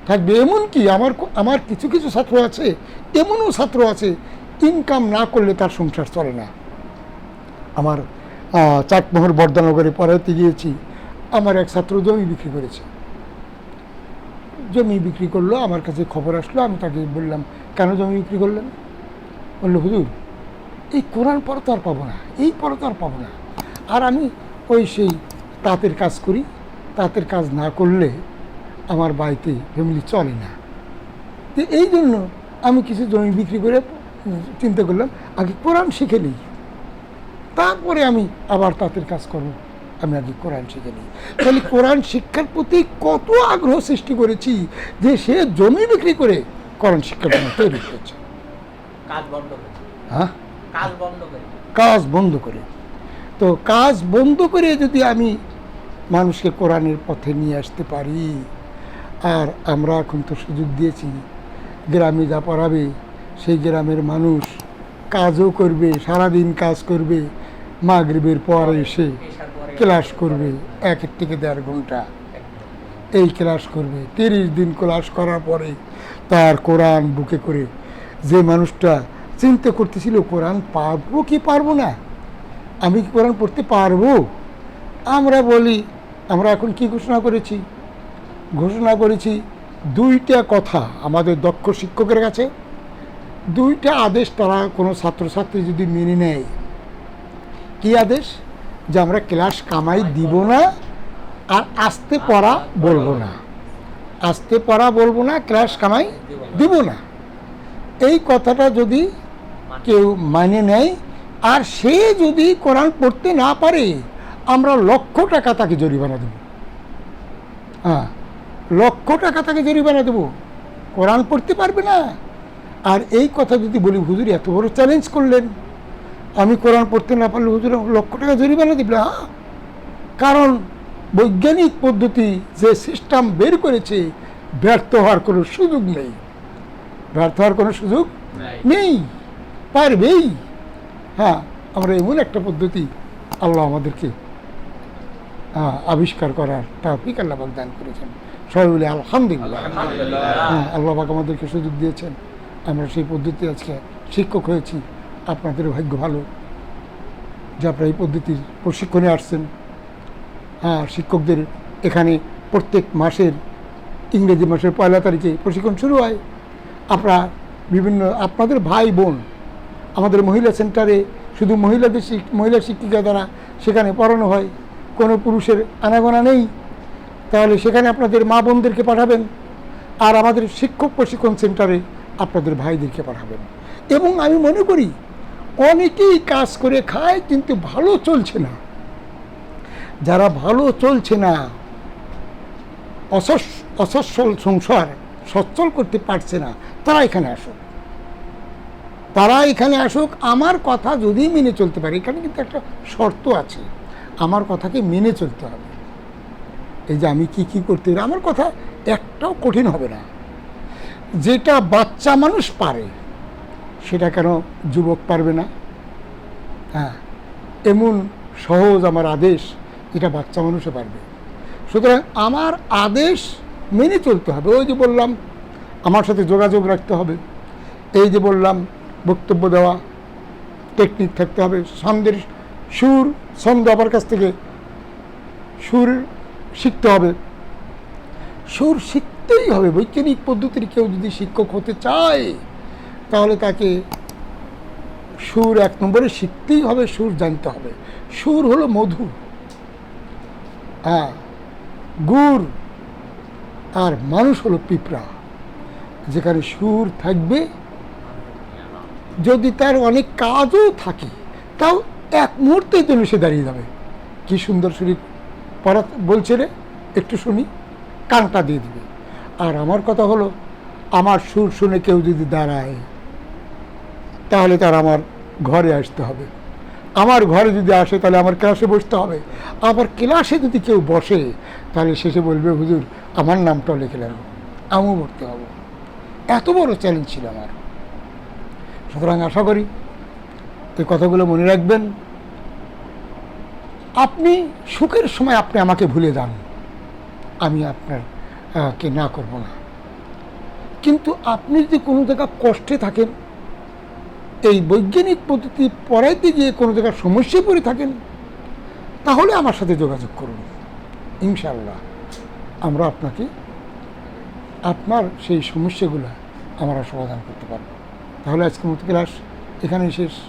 থাকবে। এমনকি আমার কিছু কিছু ছাত্র আছে, এমনও ছাত্র আছে ইনকাম না করলে তার সংসার চলে না। আমার চাটমোহর বর্ধনগরে পড়াতে গিয়েছি, আমার এক ছাত্র জমি বিক্রি করেছে। জমি বিক্রি করলো, আমার কাছে খবর আসলো, আমি তাকে বললাম কেন জমি বিক্রি করলেন? বললো হুজুর এই কোরআন পড়া তো আর পাবো না, এই পড়া তো আর পাবো না, আর আমি সেই তাঁতের কাজ করি, তাঁতের কাজ না করলে আমার বাড়িতে ফ্যামিলি চলে না। তো এই জন্য আমি কিছু জমি বিক্রি করে চিন্তা করলাম আগে কোরআন শিখে নিই, তারপরে আমি আবার তাঁতের কাজ করব, আমি আগে কোরআন শিখে নিই। তাহলে কোরআন শিক্ষার প্রতি কত আগ্রহ সৃষ্টি করেছি যে সে জমি বিক্রি করে কোরআন শিক্ষার জন্য তৈরি করেছে। হ্যাঁ, কাজ বন্ধ করে। তো কাজ বন্ধ করে যদি আমি মানুষকে কোরআনের পথে নিয়ে আসতে পারি, আর আমরা এখন তো সুযোগ দিয়েছি গ্রামে যা পড়াবে সেই গ্রামের মানুষ কাজও করবে, সারাদিন কাজ করবে, মাগরিবের পর এসে ক্লাস করবে 1 থেকে 1.5 ঘন্টা, এই ক্লাস করবে। 30 দিন ক্লাস করার পরে তার কোরআন বুকে করে যে মানুষটা চিন্তা করতেছিল কোরআন পারবো কি পারবো না, আমি কি কোরআন পড়তে পারবো, আমরা বলি আমরা এখন কি ঘোষণা করেছি? ঘোষণা করেছি 2টা কথা আমাদের দক্ষ শিক্ষকের কাছে, 2টা আদেশ তারা কোনো ছাত্রছাত্রী যদি মেনে নেয়। কি আদেশ? যে আমরা ক্লাস কামাই দিব না, আর আস্তে পড়া বলবো না, আস্তে পড়া বলবো না, ক্লাস কামাই দিব না। এই কথাটা যদি কেউ মানে নেয় আর সে যদি কোরআন পড়তে না পারে, আমরা 1,00,000 টাকা তাকে জরিমানা দেব। হ্যাঁ, 1,00,000 টাকা তাকে জরিমানা দেবো, কোরআন পড়তে পারবে না। আর এই কথা যদি বলি হুজুর এত বড় চ্যালেঞ্জ করলেন, আমি কোরআন পড়তে না পারলে হুজুর 1,00,000 টাকা জরিমানা দিবে। হ্যাঁ, কারণ বৈজ্ঞানিক পদ্ধতি যে সিস্টেম বের করেছে, ব্যর্থ হওয়ার কোনো সুযোগ নেই, ব্যর্থ হওয়ার কোনো সুযোগ নেই, পারবেই। হ্যাঁ, আমরা এমন একটা পদ্ধতি আল্লাহ আমাদেরকে আবিষ্কার করার তৌফিক আল্লাহ পাক দান করেছেন। সবাই বলে আলহামদুলিল্লাহ। হ্যাঁ, আল্লাহ পাক আমাদেরকে সুযোগ দিয়েছেন, আমরা সেই পদ্ধতি আজকে শিক্ষক হয়েছি। আপনাদের ভাগ্য ভালো যে আপনারা এই পদ্ধতির প্রশিক্ষণে আসছেন। হ্যাঁ, শিক্ষকদের এখানে প্রত্যেক মাসের ইংরেজি মাসের 1 তারিখে প্রশিক্ষণ শুরু হয়। আপনারা বিভিন্ন আপনাদের ভাই বোন আমাদের মহিলা সেন্টারে শুধু মহিলা শিক্ষিকা দ্বারা সেখানে পড়ানো হয়, কোনো পুরুষের আনাগোনা নেই। তাহলে সেখানে আপনাদের মা বোনদেরকে পাঠাবেন, আর আমাদের শিক্ষক প্রশিক্ষণ সেন্টারে আপনাদের ভাইদেরকে পাঠাবেন। এবং আমি মনে করি অনেকেই কাজ করে খায় কিন্তু ভালো চলছে না। যারা ভালো চলছে না, অসচ্ছল সংসার সচ্ছল করতে পারছে না, তারা এখানে আসুক, তারা এখানে আসুক। আমার কথা যদি মেনে চলতে পারে, এখানে কিন্তু একটা শর্ত আছে, আমার কথাকে মেনে চলতে হবে। এই যে আমি কি করতে পারি, আমার কথা একটাও কঠিন হবে না। যেটা বাচ্চা মানুষ পারে সেটা কেন যুবক পারবে না? হ্যাঁ, এমন সহজ আমার আদেশ যেটা বাচ্চা মানুষও পারবে। সুতরাং আমার আদেশ মেনে চলতে হবে। ওই যে বললাম আমার সাথে যোগাযোগ রাখতে হবে, এই যে বললাম বক্তব্য দেওয়া, টেকনিক থাকতে হবে, ছন্দের সুর, ছন্দ আমার কাছ থেকে সুর শিখতে হবে, সুর শিখতেই হবে। বৈজ্ঞানিক পদ্ধতির কেউ যদি শিক্ষক হতে চায় তাহলে তাকে সুর 1 নম্বরে শিখতেই হবে, সুর জানতে হবে। সুর হলো মধু, হ্যাঁ, গুড়, আর মানুষ হলো পিঁপড়া। যেখানে সুর থাকবে, যদি তার অনেক কাজও থাকে তাও 1 মুহূর্তের জন্য সে দাঁড়িয়ে যাবে। কি সুন্দর শরীর পড়া বলছে রে, একটু শুনি, কানটা দিয়ে দিবে। আর আমার কথা হলো, আমার সুর শুনে কেউ যদি দাঁড়ায় তাহলে তার আমার ঘরে আসতে হবে, আমার ঘরে যদি আসে তাহলে আমার ক্লাসে বসতে হবে। আবার ক্লাসে যদি কেউ বসে তাহলে শেষে বলবে হুজুর আমার নামটাও লিখে নেন, আমিও ভর্তি হব। এত বড় চ্যালেঞ্জ ছিল আমার। সুতরাং আশা করি এই কথাগুলো মনে রাখবেন। আপনি সুখের সময় আপনি আমাকে ভুলে যান, আমি আপনার কে না করব না। কিন্তু আপনি যদি কোনো জায়গা কষ্টে থাকেন, এই বৈজ্ঞানিক পদ্ধতি পড়াইতে গিয়ে কোনো জায়গায় সমস্যায় পড়ে থাকেন, তাহলে আমার সাথে যোগাযোগ করুন। ইনশাআল্লাহ আমরা আপনাকে আপনার সেই সমস্যাগুলো আমরা সমাধান করতে পারব। তাহলে আজকের মতো ক্লাস এখানেই শেষ।